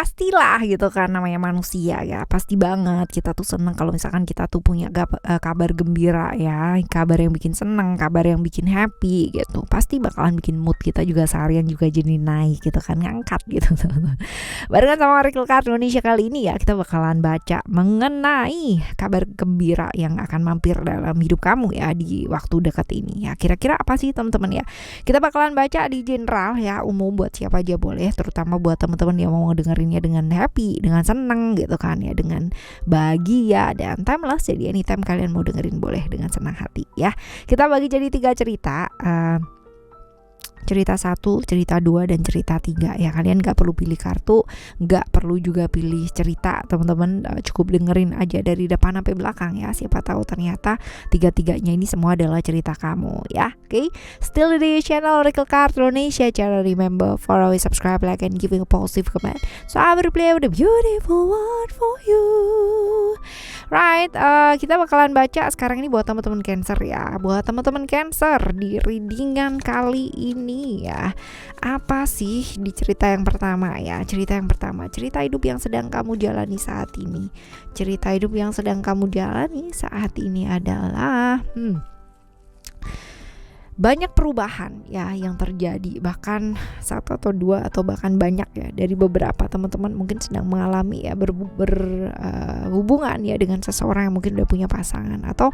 pastilah gitu kan, namanya manusia ya, pasti banget kita tuh seneng kalau misalkan kita tuh punya kabar gembira ya, kabar yang bikin seneng, kabar yang bikin happy gitu, pasti bakalan bikin mood kita juga seharian juga jadi naik gitu kan, ngangkat gitu. Barengan sama Oracle Card Indonesia kali ini ya, kita bakalan baca mengenai kabar gembira yang akan mampir dalam hidup kamu ya di waktu dekat ini ya. Kira-kira apa sih teman-teman ya? Kita bakalan baca di general ya, umum buat siapa aja boleh, terutama buat teman-teman yang mau dengerinnya dengan happy, dengan seneng gitu kan ya, dengan bahagia dan timeless. Jadi anytime kalian mau dengerin boleh dengan senang hati ya. Kita bagi jadi 3 cerita. Cerita 1, cerita 2, dan cerita 3 ya. Kalian gak perlu pilih kartu, gak perlu juga pilih cerita teman-teman, cukup dengerin aja dari depan sampai belakang ya. Siapa tahu ternyata 3-3-nya ini semua adalah cerita kamu ya. Oke, still di channel Oracle Card Indonesia. Cara remember for always subscribe, like, and giving a positive comment, so I will play with a beautiful word for you. Right, kita bakalan baca sekarang ini buat teman-teman Cancer ya. Buat teman-teman Cancer di readingan kali ini ya, apa sih di cerita yang pertama ya? Cerita yang pertama, cerita hidup yang sedang kamu jalani saat ini. Cerita hidup yang sedang kamu jalani saat ini adalah banyak perubahan ya yang terjadi, bahkan 1 atau 2 atau bahkan banyak ya dari beberapa teman-teman mungkin sedang mengalami ya hubungan ya dengan seseorang yang mungkin udah punya pasangan, atau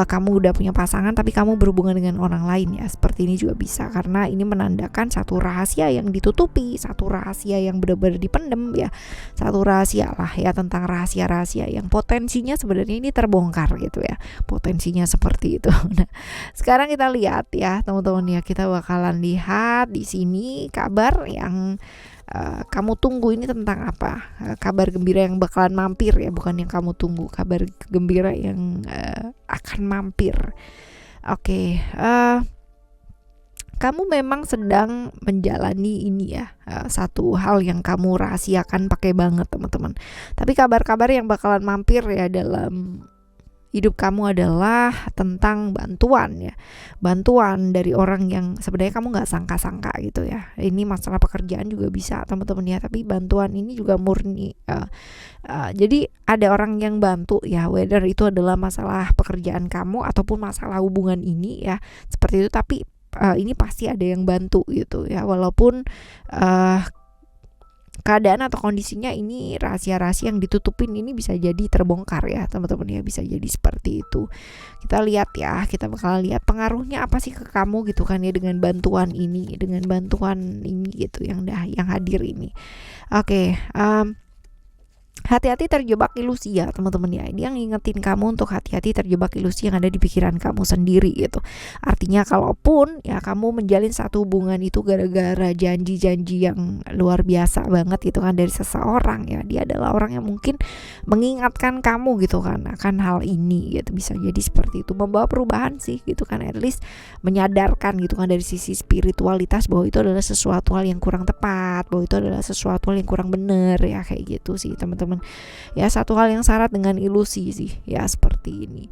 kamu udah punya pasangan tapi kamu berhubungan dengan orang lain ya. Seperti ini juga bisa, karena ini menandakan satu rahasia yang ditutupi, satu rahasia yang benar-benar dipendem ya, satu rahasia lah ya, tentang rahasia-rahasia yang potensinya sebenarnya ini terbongkar gitu ya, potensinya seperti itu. Nah, sekarang kita lihat ya teman-teman ya, kita bakalan lihat di sini kabar yang kamu tunggu ini tentang apa. Kabar gembira yang bakalan mampir ya, bukan yang kamu tunggu, kabar gembira yang akan mampir. Oke, kamu memang sedang menjalani ini ya, satu hal yang kamu rahasiakan pakai banget teman-teman. Tapi kabar-kabar yang bakalan mampir ya dalam hidup kamu adalah tentang bantuan ya, bantuan dari orang yang sebenarnya kamu nggak sangka-sangka gitu ya. Ini masalah pekerjaan juga bisa teman-teman ya, tapi bantuan ini juga murni jadi ada orang yang bantu ya, whether itu adalah masalah pekerjaan kamu ataupun masalah hubungan ini ya, seperti itu. Tapi ini pasti ada yang bantu gitu ya, walaupun keadaan atau kondisinya ini rahasia-rahasia yang ditutupin ini bisa jadi terbongkar ya teman-teman ya, bisa jadi seperti itu. Kita lihat ya, kita bakal lihat pengaruhnya apa sih ke kamu gitu kan ya, dengan bantuan ini gitu yang hadir ini. Oke, hati-hati terjebak ilusi ya teman-teman ya. Ini yang ngingetin kamu untuk hati-hati terjebak ilusi yang ada di pikiran kamu sendiri gitu. Artinya kalaupun ya kamu menjalin satu hubungan itu gara-gara janji-janji yang luar biasa banget gitu kan dari seseorang ya, dia adalah orang yang mungkin mengingatkan kamu gitu kan akan hal ini gitu. Bisa jadi seperti itu, membawa perubahan sih gitu kan, at least menyadarkan gitu kan dari sisi spiritualitas bahwa itu adalah sesuatu hal yang kurang tepat, bahwa itu adalah sesuatu hal yang kurang benar ya, kayak gitu sih teman-teman. Ya, satu hal yang syarat dengan ilusi sih ya, seperti ini.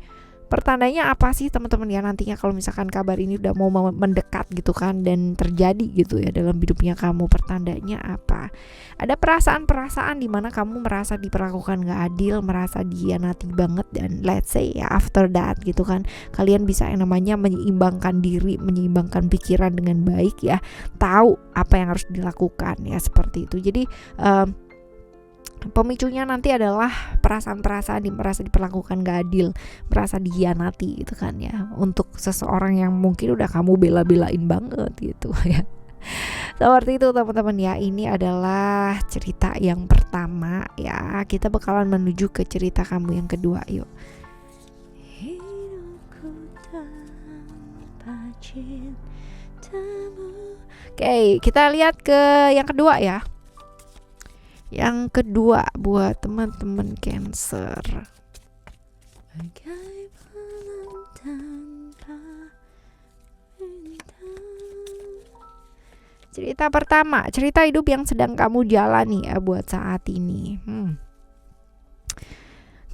Pertandanya apa sih teman-teman ya nantinya kalau misalkan kabar ini udah mau mendekat gitu kan dan terjadi gitu ya dalam hidupnya kamu? Pertandanya apa? Ada perasaan-perasaan di mana kamu merasa diperlakukan gak adil, merasa dihianati banget, dan let's say ya after that gitu kan kalian bisa yang namanya menyeimbangkan diri, menyeimbangkan pikiran dengan baik ya, tahu apa yang harus dilakukan ya, seperti itu. Jadi pemicunya nanti adalah perasaan-perasaan merasa diperlakukan gak adil, merasa dihianati gitu kan ya, untuk seseorang yang mungkin udah kamu bela-belain banget gitu ya. Seperti itu teman-teman ya. Ini adalah cerita yang pertama ya. Kita bakalan menuju ke cerita kamu yang kedua. Yuk. Oke, kita lihat ke yang kedua ya. Yang kedua buat teman-teman Cancer. Cerita pertama, cerita hidup yang sedang kamu jalani ya buat saat ini.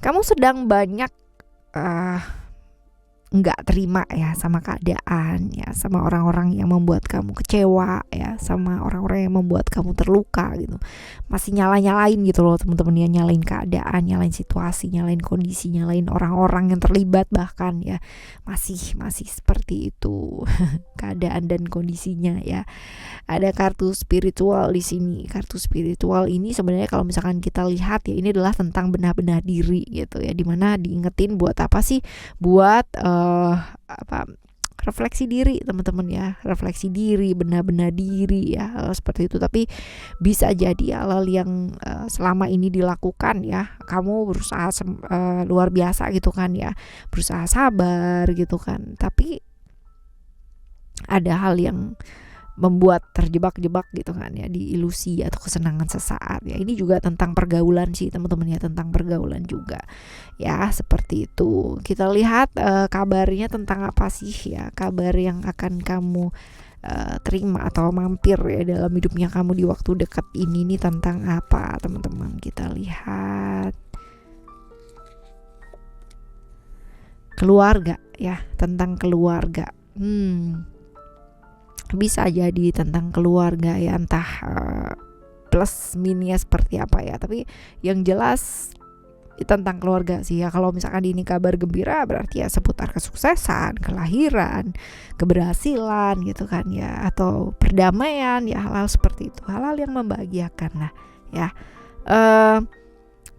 Kamu sedang banyak nggak terima ya sama keadaan ya, sama orang-orang yang membuat kamu kecewa ya, sama orang-orang yang membuat kamu terluka gitu. Masih nyalain gitu loh teman-teman ya, nyalain keadaan, nyalain situasi, nyalain kondisi, nyalain orang-orang yang terlibat bahkan ya. Masih seperti itu keadaan dan kondisinya ya. Ada kartu spiritual di sini. Kartu spiritual ini sebenarnya kalau misalkan kita lihat ya, ini adalah tentang benar-benar diri gitu ya, dimana diingetin buat apa sih, buat refleksi diri teman-teman ya, refleksi diri, benar-benar diri ya, seperti itu. Tapi bisa jadi hal yang selama ini dilakukan ya, kamu berusaha luar biasa gitu kan ya, berusaha sabar gitu kan, tapi ada hal yang membuat terjebak-jebak gitu kan ya, di ilusi atau kesenangan sesaat ya. Ini juga tentang pergaulan sih teman-teman ya, tentang pergaulan juga ya, seperti itu. Kita lihat kabarnya tentang apa sih ya, kabar yang akan kamu terima atau mampir ya dalam hidupnya kamu di waktu dekat ini nih tentang apa teman-teman. Kita lihat keluarga ya, tentang keluarga. Bisa jadi tentang keluarga ya, entah plus minusnya seperti apa ya, tapi yang jelas tentang keluarga sih ya. Kalau misalkan ini kabar gembira berarti ya seputar kesuksesan, kelahiran, keberhasilan gitu kan ya, atau perdamaian ya, hal-hal seperti itu, hal-hal yang membahagiakan lah ya.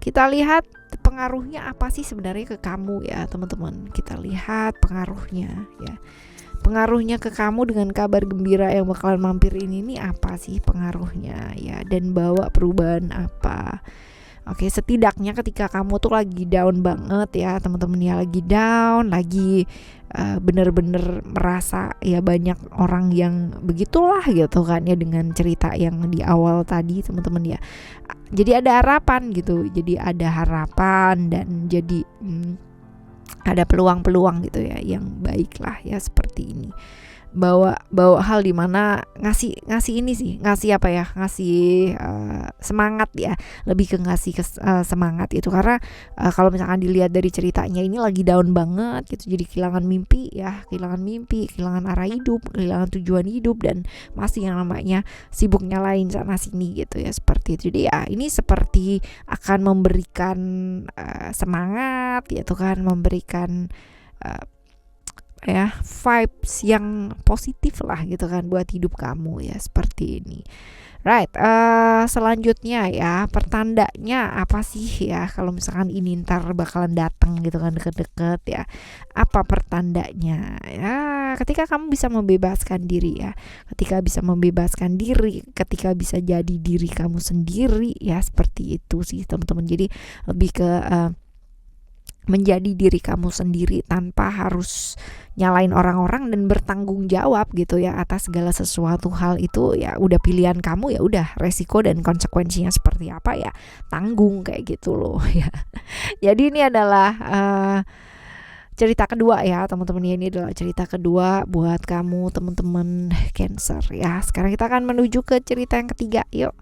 Kita lihat pengaruhnya apa sih sebenarnya ke kamu ya teman-teman. Kita lihat pengaruhnya ya, pengaruhnya ke kamu dengan kabar gembira yang bakalan mampir ini nih apa sih pengaruhnya ya, dan bawa perubahan apa. Oke, setidaknya ketika kamu tuh lagi down banget ya teman-teman ya, lagi down, lagi bener-bener merasa ya banyak orang yang begitulah gitu kan ya, dengan cerita yang di awal tadi teman-teman ya. Jadi ada harapan gitu, jadi ada harapan dan jadi ada peluang-peluang gitu ya yang baik lah ya, seperti ini. Bawa hal dimana ngasih ini sih, ngasih apa ya, ngasih semangat ya, lebih ke ngasih semangat itu. Karena kalau misalkan dilihat dari ceritanya ini lagi down banget gitu, jadi kehilangan mimpi, kehilangan arah hidup, kehilangan tujuan hidup, dan masih yang namanya sibuk nyalain sana sini gitu ya, seperti itu. Jadi ya ini seperti akan memberikan semangat gitu kan, memberikan ya vibes yang positif lah gitu kan buat hidup kamu ya, seperti ini. Right, selanjutnya ya, pertandanya apa sih ya kalau misalkan ini ntar bakalan datang gitu kan deket-deket ya. Apa pertandanya ya? Ketika kamu bisa membebaskan diri ya, ketika bisa membebaskan diri, ketika bisa jadi diri kamu sendiri ya, seperti itu sih teman-teman. Jadi lebih ke menjadi diri kamu sendiri tanpa harus nyalain orang-orang dan bertanggung jawab gitu ya atas segala sesuatu hal itu ya. Udah pilihan kamu, ya udah, resiko dan konsekuensinya seperti apa ya tanggung, kayak gitu loh ya. Jadi ini adalah cerita kedua ya teman-teman ya, ini adalah cerita kedua buat kamu teman-teman Cancer ya. Sekarang kita akan menuju ke cerita yang ketiga. Yuk,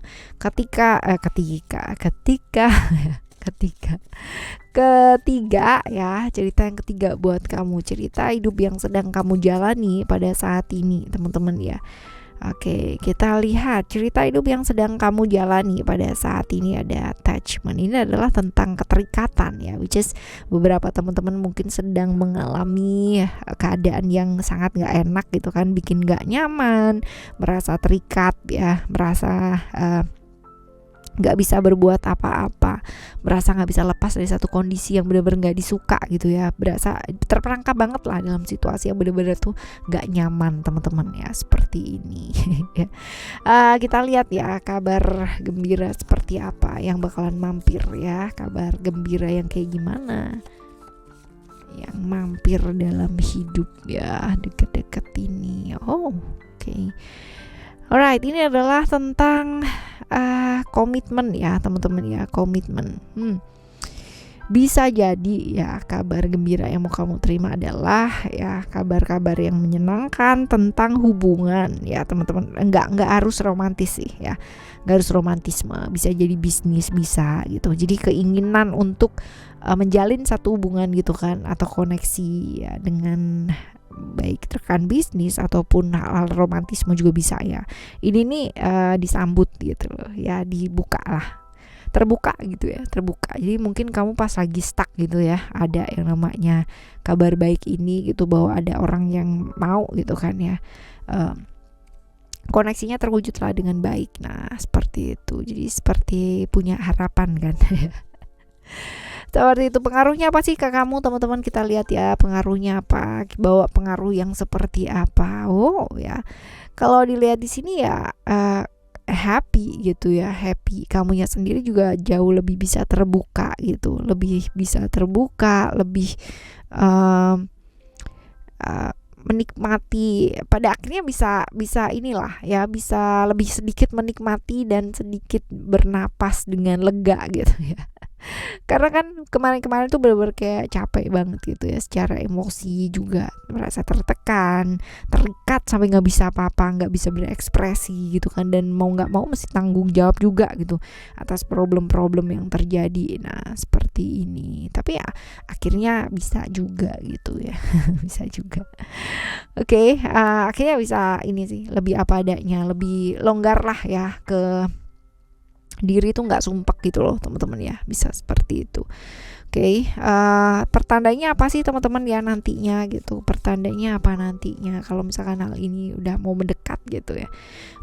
ketiga ya, cerita yang ketiga buat kamu, cerita hidup yang sedang kamu jalani pada saat ini teman-teman ya. Oke, kita lihat cerita hidup yang sedang kamu jalani pada saat ini. Ada attachment, ini adalah tentang keterikatan ya, which is beberapa teman-teman mungkin sedang mengalami keadaan yang sangat gak enak gitu kan, bikin gak nyaman, merasa terikat ya, merasa gak bisa berbuat apa-apa, merasa gak bisa lepas dari satu kondisi yang benar-benar gak disuka gitu ya, berasa terperangkap banget lah dalam situasi yang benar-benar tuh gak nyaman teman-teman ya, seperti ini ya. Kita lihat ya kabar gembira seperti apa yang bakalan mampir ya, kabar gembira yang kayak gimana yang mampir dalam hidup ya deket-deket ini. Oke. Alright, ini adalah tentang komitmen ya teman-teman ya, komitmen. Bisa jadi ya kabar gembira yang mau kamu terima adalah ya kabar-kabar yang menyenangkan tentang hubungan ya teman-teman. Enggak harus romantis sih ya, enggak harus romantisme, bisa jadi bisnis bisa gitu. Jadi keinginan untuk menjalin satu hubungan gitu kan, atau koneksi ya dengan baik rekan bisnis ataupun hal-hal romantisme juga bisa ya. Ini nih disambut gitu loh ya, dibuka lah, terbuka gitu ya, terbuka. Jadi mungkin kamu pas lagi stuck gitu ya, ada yang namanya kabar baik ini gitu, bahwa ada orang yang mau gitu kan ya, koneksinya terwujudlah dengan baik. Nah seperti itu, jadi seperti punya harapan kan. Seperti itu. Pengaruhnya apa sih ke kamu teman-teman? Kita lihat ya pengaruhnya apa, bawa pengaruh yang seperti apa. Oh ya, kalau dilihat di sini ya happy gitu ya, happy. Kamunya sendiri juga jauh lebih bisa terbuka gitu, lebih bisa terbuka, lebih menikmati, pada akhirnya bisa inilah ya, bisa lebih sedikit menikmati dan sedikit bernapas dengan lega gitu ya. Karena kan kemarin-kemarin tuh bener-bener kayak capek banget gitu ya, secara emosi juga merasa tertekan, terikat sampai nggak bisa apa-apa, nggak bisa berekspresi gitu kan, dan mau nggak mau mesti tanggung jawab juga gitu atas problem-problem yang terjadi. Nah seperti ini, tapi ya akhirnya bisa juga gitu ya. Bisa juga. Oke, akhirnya bisa ini sih, lebih apa adanya, lebih longgar lah ya ke diri tuh, nggak sumpek gitu loh teman-teman ya, bisa seperti itu. Oke, pertandanya apa sih teman-teman ya nantinya gitu, pertandanya apa nantinya kalau misalkan hal ini udah mau mendekat gitu ya.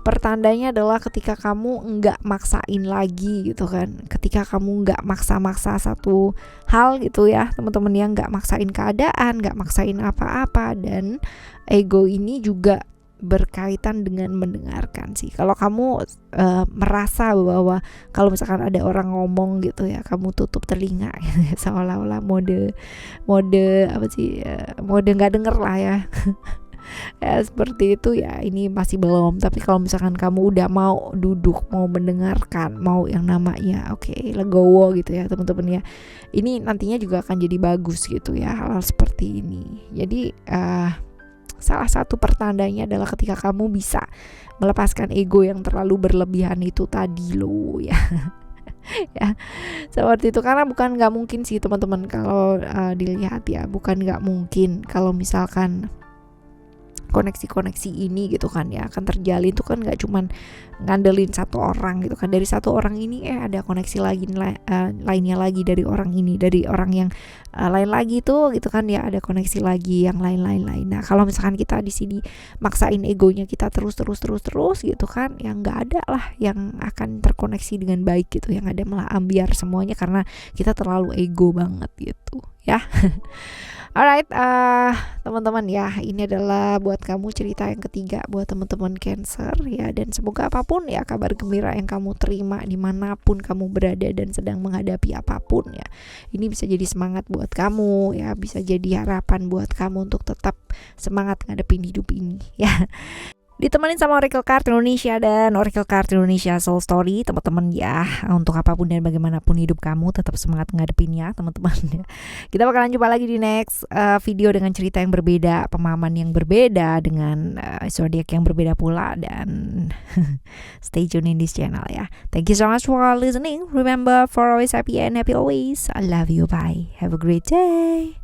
Pertandanya adalah ketika kamu nggak maksain lagi gitu kan, ketika kamu nggak maksa-maksa satu hal gitu ya teman-teman ya, nggak maksain keadaan, nggak maksain apa-apa. Dan ego ini juga berkaitan dengan mendengarkan sih. Kalau kamu merasa bahwa kalau misalkan ada orang ngomong gitu ya, kamu tutup telinga gitu ya, seolah-olah mode apa sih, mode nggak denger lah ya. Ya seperti itu ya, ini masih belum. Tapi kalau misalkan kamu udah mau duduk, mau mendengarkan, mau yang namanya oke, legowo gitu ya teman-teman ya, ini nantinya juga akan jadi bagus gitu ya, hal-hal seperti ini. Jadi salah satu pertandanya adalah ketika kamu bisa melepaskan ego yang terlalu berlebihan itu tadi loh ya. Ya seperti itu. Karena bukan nggak mungkin sih teman-teman, kalau dilihat ya, bukan nggak mungkin kalau misalkan koneksi-koneksi ini gitu kan ya akan terjalin. Itu kan nggak cuman ngandelin satu orang gitu kan, dari satu orang ini ada koneksi lagi lainnya lagi dari orang ini, dari orang yang lain lagi tuh gitu kan ya, ada koneksi lagi yang lain. Nah kalau misalkan kita di sini maksain egonya kita terus gitu kan, yang nggak ada lah yang akan terkoneksi dengan baik gitu, yang ada malah ambiar semuanya karena kita terlalu ego banget gitu ya. Alright, teman-teman ya, ini adalah buat kamu cerita yang ketiga buat teman-teman Cancer ya, dan semoga apapun ya kabar gembira yang kamu terima dimanapun kamu berada dan sedang menghadapi apapun ya, ini bisa jadi semangat buat kamu ya, bisa jadi harapan buat kamu untuk tetap semangat ngadepin hidup ini ya. Ditemenin sama Oracle Card Indonesia dan Oracle Card Indonesia Soul Story teman-teman ya. Untuk apapun dan bagaimanapun hidup kamu, tetap semangat ngadepinnya teman-teman ya. Kita bakalan jumpa lagi di next video dengan cerita yang berbeda, pemahaman yang berbeda, dengan zodiak yang berbeda pula. Dan stay tune in this channel ya. Thank you so much for listening. Remember, for always happy and happy always. I love you, bye. Have a great day.